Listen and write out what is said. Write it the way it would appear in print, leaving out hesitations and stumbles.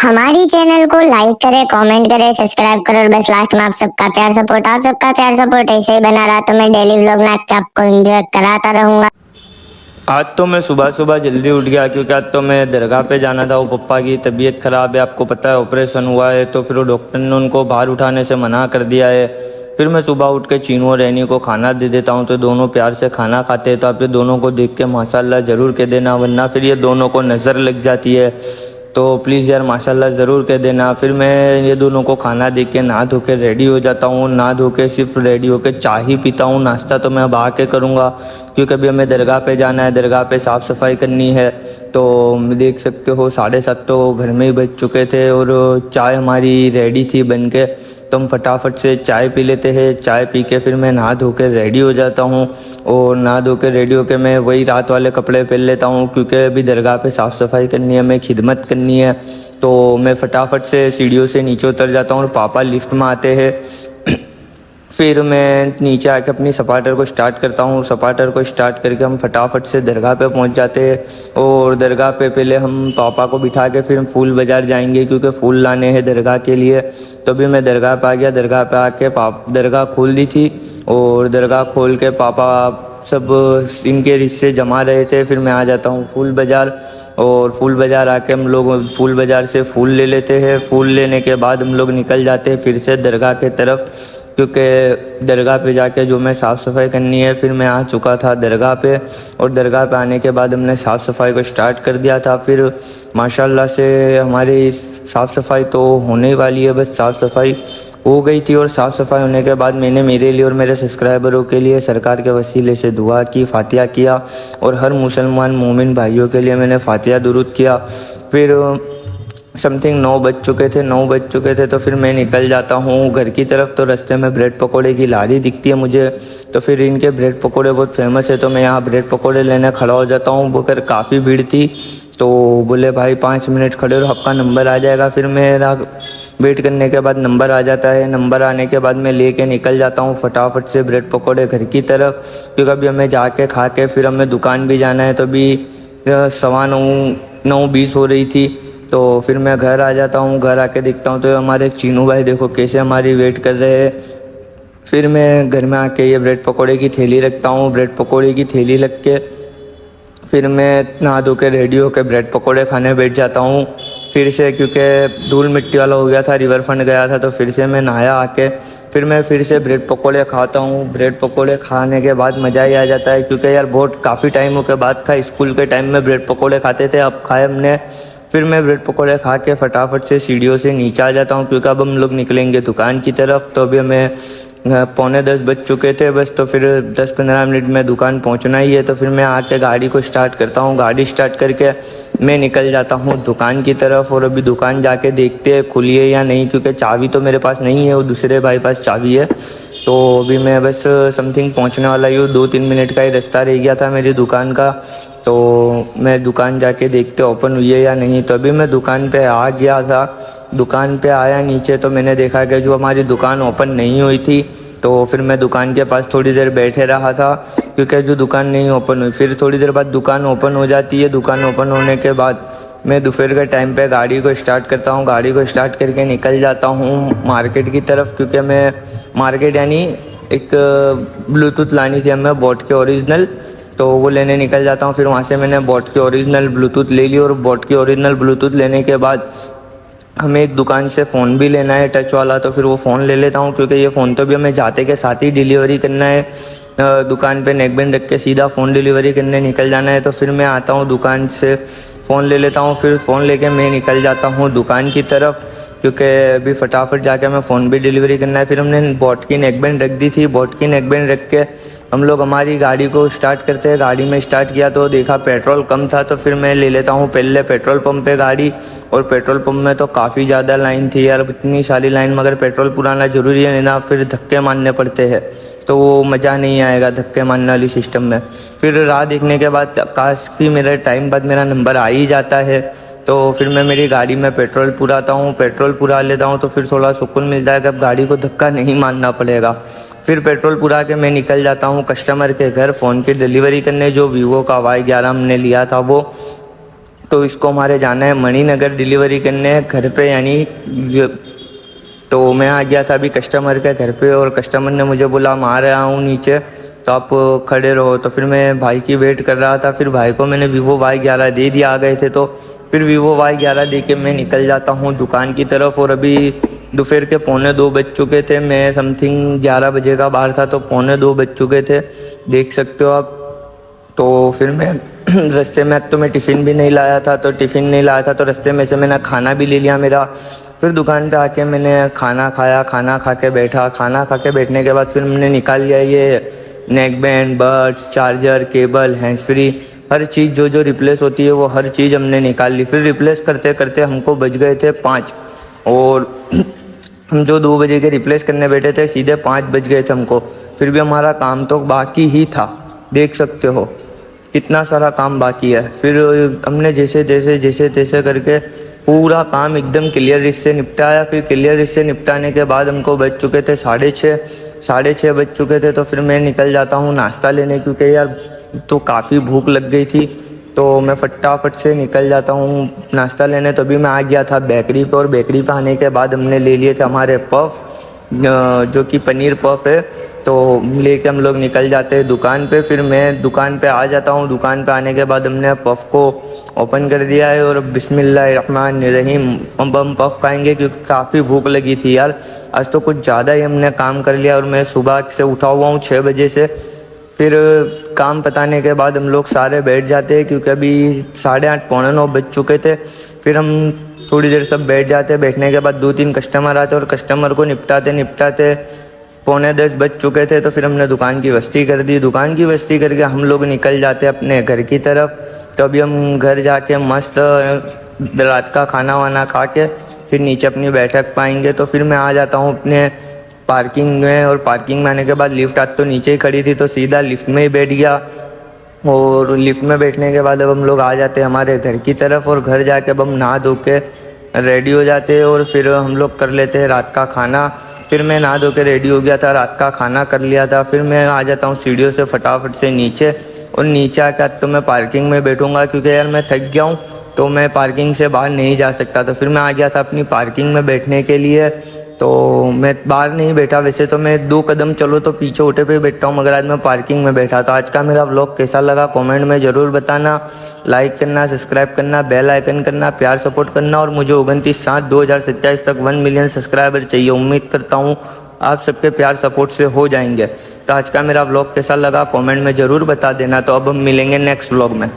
हमारी चैनल को लाइक करें, कमेंट करें, सब्सक्राइब करें और बस लास्ट में आप सबका प्यार सपोर्ट ऐसे ही बना रहा तो मैं डेली व्लॉग में आपको एंजॉय कराता रहूंगा। आज तो मैं सुबह सुबह जल्दी उठ गया क्योंकि आज तो मैं दरगाह पे जाना था। वो पप्पा की तबीयत ख़राब है, आपको पता है, ऑपरेशन हुआ है, तो फिर वो डॉक्टर ने उनको बाहर उठाने से मना कर दिया है। फिर मैं सुबह उठ के चीनू और रैनी को खाना दे देता हूँ तो दोनों प्यार से खाना खाते हैं। तो आप ये दोनों को देख के माशाल्लाह ज़रूर कह देना, वरना फिर ये दोनों को नज़र लग जाती है। तो प्लीज़ यार माशाल्लाह ज़रूर कह देना। फिर मैं ये दोनों को खाना दे के नहा धो के रेडी हो जाता हूँ। नहा धो के सिर्फ रेडी होकर चाय ही पीता हूँ, नाश्ता तो मैं अब आके करूँगा क्योंकि अभी हमें दरगाह पे जाना है, दरगाह पे साफ़ सफाई करनी है। तो देख सकते हो 7:30 तो घर में ही बज चुके थे और चाय हमारी रेडी थी बन के। तो हम फटाफट से चाय पी लेते हैं। चाय पी के फिर मैं नहा धो के रेडी हो जाता हूँ और नहा धो के रेडी होकर मैं वही रात वाले कपड़े पहन लेता हूँ क्योंकि अभी दरगाह पे साफ़ सफाई करनी है, हमें खिदमत करनी है। तो मैं फटाफट से सीढ़ियों से नीचे उतर जाता हूँ और पापा लिफ्ट में आते हैं। फिर मैं नीचे आके अपनी सपाटर को स्टार्ट करता हूँ। सपाटर को स्टार्ट करके हम फटाफट से दरगाह पे पहुँच जाते हैं और दरगाह पे पहले हम पापा को बिठा के फिर हम फूल बाज़ार जाएंगे क्योंकि फूल लाने हैं दरगाह के लिए। तो भी मैं दरगाह पे आ गया। दरगाह पे आके दरगाह खोल दी थी और दरगाह खोल के पापा सब इनके रिश्ते जमा रहे थे। फिर मैं आ जाता हूँ फूल बाज़ार और फूल बाज़ार आके हम लोग फूल बाज़ार से फूल ले लेते हैं। फूल लेने के बाद हम लोग निकल जाते हैं फिर से दरगाह के तरफ क्योंकि दरगाह पे जाके जो मैं साफ़ सफाई करनी है। फिर मैं आ चुका था दरगाह पे और दरगाह पे आने के बाद हमने साफ़ सफाई को स्टार्ट कर दिया था। फिर माशाल्लाह से हमारी साफ़ सफाई तो होने ही वाली है, बस साफ़ सफाई हो गई थी। और साफ़ सफाई होने के बाद मैंने मेरे लिए और मेरे सब्सक्राइबरों के लिए सरकार के वसीले से दुआ की, फातिहा किया और हर मुसलमान मोमिन भाइयों के लिए मैंने फातिहा दुरूद किया। फिर समथिंग 9 बज चुके थे तो फिर मैं निकल जाता हूँ घर की तरफ। तो रास्ते में ब्रेड पकोड़े की लारी दिखती है मुझे, तो फिर इनके ब्रेड पकोड़े बहुत फेमस है तो मैं यहाँ ब्रेड पकोड़े लेने खड़ा हो जाता हूँ। मगर काफ़ी भीड़ थी तो बोले भाई 5 मिनट खड़े रहो, आपका नंबर आ जाएगा। फिर मेरा वेट करने के बाद नंबर आ जाता है। नंबर आने के बाद मैं लेके निकल जाता हूँ फटाफट से ब्रेड पकोड़े घर की तरफ क्योंकि अभी हमें जाके खा के फिर हमें दुकान भी जाना है। तो अभी 9:20 हो रही थी। तो फिर मैं घर आ जाता हूँ। घर आके देखता हूँ तो हमारे चीनू भाई देखो कैसे हमारी वेट कर रहे हैं। फिर मैं घर में आके ये ब्रेड पकोड़े की थैली रखता हूँ। ब्रेड पकोड़े की थैली रख के फिर मैं नहा धो के रेडी होकर ब्रेड पकोड़े खाने बैठ जाता हूँ फिर से क्योंकि धूल मिट्टी वाला हो गया था, रिवर फ्रंट गया था। तो फिर से मैं नहाया आके फिर मैं फिर से ब्रेड पकोड़े खाता हूँ। ब्रेड पकोड़े खाने के बाद मज़ा ही आ जाता है क्योंकि यार बहुत काफ़ी टाइमों के बाद था। स्कूल के टाइम में ब्रेड पकोड़े खाते थे, अब खाए हमने। फिर मैं ब्रेड पकोड़े खा के फटाफट से सीढ़ियों से नीचे आ जाता हूँ क्योंकि अब हम लोग निकलेंगे दुकान की तरफ। तो अभी हमें 9:45 बज चुके थे बस, तो फिर 10-15 मिनट में दुकान पहुँचना ही है। तो फिर मैं आके गाड़ी को स्टार्ट करता हूँ। गाड़ी स्टार्ट करके मैं निकल जाता हूँ दुकान की तरफ और अभी दुकान जाके देखते हैं खुली है या नहीं क्योंकि चाबी तो मेरे पास नहीं है, वो दूसरे भाई पास चाबी है। तो अभी मैं बस समथिंग पहुंचने वाला ही हूँ, 2-3 मिनट का ही रास्ता रह गया था मेरी दुकान का। तो मैं दुकान जाके देखते ओपन हुई है या नहीं। तो अभी मैं दुकान पे आ गया था। दुकान पे आया नीचे तो मैंने देखा कि जो हमारी दुकान ओपन नहीं हुई थी। तो फिर मैं दुकान के पास थोड़ी देर बैठे रहा था क्योंकि जो दुकान नहीं ओपन हुई। फिर थोड़ी देर बाद दुकान ओपन हो जाती है। दुकान ओपन होने के बाद मैं दोपहर के टाइम पे गाड़ी को स्टार्ट करता हूँ। गाड़ी को स्टार्ट करके निकल जाता हूँ मार्केट की तरफ क्योंकि मैं मार्केट यानी एक ब्लूटूथ लानी थी हमें बोट के ओरिजिनल, तो वो लेने निकल जाता हूँ। फिर वहाँ से मैंने बोट के ओरिजिनल ब्लूटूथ ले ली और बोट के ओरिजिनल ब्लूटूथ लेने के बाद हमें एक दुकान से फ़ोन भी लेना है टच वाला। तो फिर वो फ़ोन ले लेता हूँ क्योंकि ये फ़ोन तो भी हमें जाते के साथ ही डिलीवरी करना है। दुकान पे नेकबैंड रख के सीधा फ़ोन डिलीवरी करने निकल जाना है। तो फिर मैं आता हूँ दुकान से फ़ोन ले लेता हूँ। फिर फ़ोन लेके मैं निकल जाता हूँ दुकान की तरफ क्योंकि अभी फटाफट जाके हमें फ़ोन भी डिलीवरी करना है। फिर हमने बोट की नेकबैंड रख दी थी। बोट की नेकबैंड रख के हम लोग हमारी गाड़ी को स्टार्ट करते हैं। गाड़ी में स्टार्ट किया तो देखा पेट्रोल कम था तो फिर मैं ले लेता हूँ पहले पेट्रोल पंप पे गाड़ी। और पेट्रोल पंप में तो काफ़ी ज़्यादा लाइन थी यार, इतनी सारी लाइन, मगर पेट्रोल पुराना ज़रूरी है ना, फिर धक्के मारने पड़ते हैं तो वो मज़ा नहीं आएगा धक्के मारने वाली सिस्टम में। फिर राह देखने के बाद काफ़ी मेरे टाइम बाद मेरा नंबर आ ही जाता है। तो फिर मैं मेरी गाड़ी में पेट्रोल पुराता हूँ। पेट्रोल पुरा लेता हूँ तो फिर थोड़ा सुकून मिलता है कि अब गाड़ी को धक्का नहीं मारना पड़ेगा। फिर पेट्रोल पुरा के मैं निकल जाता हूँ कस्टमर के घर फ़ोन की डिलीवरी करने। जो वीवो का Y11 हमने लिया था वो तो इसको हमारे जाना है मणिनगर डिलीवरी करने घर पे, यानी तो मैं आ गया था अभी कस्टमर के घर पे और कस्टमर ने मुझे बोला मैं आ रहा हूँ नीचे, तो आप खड़े रहो। तो फिर मैं भाई की वेट कर रहा था, फिर भाई को मैंने Vivo Y11 दे दिया, आ गए थे तो फिर Vivo Y11 दे के मैं निकल जाता हूँ दुकान की तरफ। और अभी दोपहर के 1:45 बज चुके थे, मैं समथिंग 11 बजे का बाहर था, तो 1:45 बज चुके थे, देख सकते हो आप। तो फिर मैं रास्ते में तो मैं टिफ़िन भी नहीं लाया था, तो रास्ते में से मैंने खाना भी ले लिया मेरा। फिर दुकान पे आके मैंने खाना खाया, खाना खा के बैठा, खाना खा के बैठने के बाद फिर मैंने निकाल लिया ये neck band, buds, charger, cable, hands free, हर चीज़ जो रिप्लेस होती है वो हर चीज़ हमने निकाल ली। फिर रिप्लेस करते करते हमको बज गए थे 5, और हम जो 2 बजे के रिप्लेस करने बैठे थे सीधे 5 बज गए थे हमको। फिर भी हमारा काम तो बाकी ही था, देख सकते हो कितना सारा काम बाकी है। फिर हमने जैसे तैसे करके पूरा काम एकदम क्लियर से निपटाया। फिर क्लियर से निपटाने के बाद हमको बज चुके थे 6:30 बज चुके थे। तो फिर मैं निकल जाता हूँ नाश्ता लेने, क्योंकि यार तो काफ़ी भूख लग गई थी, तो मैं फटाफट से निकल जाता हूँ नाश्ता लेने। तभी मैं आ गया था बेकरी पे, और बेकरी पे आने के बाद हमने ले लिए थे हमारे पफ, जो कि पनीर पफ है, तो लेके हम लोग निकल जाते हैं दुकान पे। फिर मैं दुकान पे आ जाता हूँ, दुकान पे आने के बाद हमने पफ को ओपन कर दिया है और बिस्मिल्लाहिर्रहमानिर्रहीम हम पफ खाएंगे, क्योंकि काफ़ी भूख लगी थी यार। आज तो कुछ ज़्यादा ही हमने काम कर लिया, और मैं सुबह से उठा हुआ हूँ 6 बजे से। फिर काम बताने के बाद हम लोग सारे बैठ जाते हैं, क्योंकि अभी 8:30 9:15 बज चुके थे। फिर हम थोड़ी देर सब बैठ जाते, बैठने के बाद 2-3 कस्टमर आते, और कस्टमर को निपटाते 9:45 बज चुके थे। तो फिर हमने दुकान की वस्ती कर दी, दुकान की वस्ती करके हम लोग निकल जाते अपने घर की तरफ। तो अभी हम घर जाके मस्त रात का खाना वाना खा के फिर नीचे अपनी बैठक पाएंगे। तो फिर मैं आ जाता हूँ अपने पार्किंग में, और पार्किंग में आने के बाद लिफ्ट आज तो नीचे ही खड़ी थी, तो सीधा लिफ्ट में ही बैठ गया। और लिफ्ट में बैठने के बाद अब हम लोग आ जाते हैं हमारे घर की तरफ, और घर जाके अब हम नहा धो के रेडी हो जाते हैं, और फिर हम लोग कर लेते हैं रात का खाना। फिर मैं नहा धो के रेडी हो गया था, रात का खाना कर लिया था। फिर मैं आ जाता हूँ सीढ़ियों से फटाफट से नीचे, और नीचे आकर तो मैं पार्किंग में बैठूंगा, क्योंकि यार मैं थक गया हूँ, तो मैं पार्किंग से बाहर नहीं जा सकता। तो फिर मैं आ गया था अपनी पार्किंग में बैठने के लिए। तो मैं बाहर नहीं बैठा, वैसे तो मैं 2 कदम चलो तो पीछे उठे पे बैठता हूँ, मगर आज मैं पार्किंग में बैठा। तो आज का मेरा व्लॉग कैसा लगा कमेंट में ज़रूर बताना, लाइक करना, सब्सक्राइब करना, बेल आइकन करना, प्यार सपोर्ट करना। और मुझे 29/7/2027 तक 1 मिलियन सब्सक्राइबर चाहिए। उम्मीद करता हूँ आप सबके प्यार सपोर्ट से हो जाएंगे। तो आज का मेरा व्लॉग कैसा लगा कमेंट में ज़रूर बता देना। तो अब हम मिलेंगे नेक्स्ट व्लॉग में।